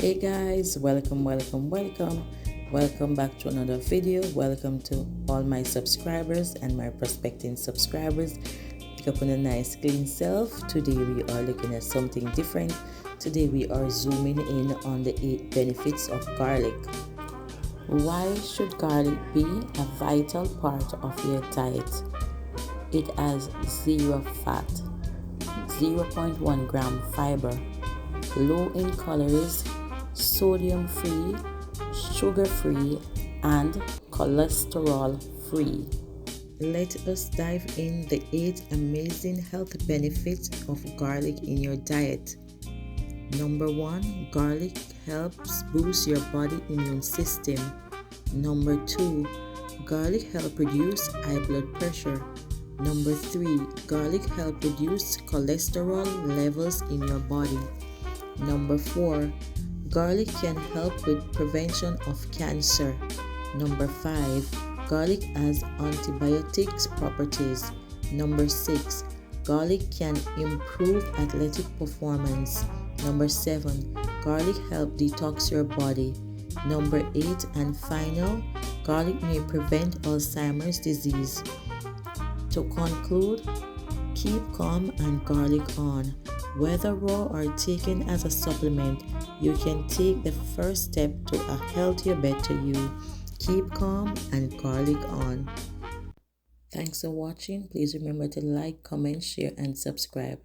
Hey guys, welcome back to another video. Welcome to all my subscribers and my prospecting subscribers. Pick up on a nice clean self. Today we are looking at something different. Today we are zooming in on the 8 benefits of garlic. Why should garlic be a vital part of your diet? It has 0 fat, 0.1 gram fiber, low in calories, sodium free, sugar free, and cholesterol free. Let us dive in the 8 amazing health benefits of garlic in your diet. Number 1, garlic helps boost your body immune system. Number 2, garlic helps reduce high blood pressure. Number 3, garlic helps reduce cholesterol levels in your body. Number 4, garlic can help with prevention of cancer. Number 5, garlic has antibiotics properties. Number 6, garlic can improve athletic performance. Number 7, garlic helps detox your body. Number 8 and final, garlic may prevent Alzheimer's disease. To conclude, keep calm and garlic on. Whether raw or taken as a supplement, you can take the first step to a healthier, better you. Keep calm and garlic on. Thanks for watching. Please remember to like, comment, share, and subscribe.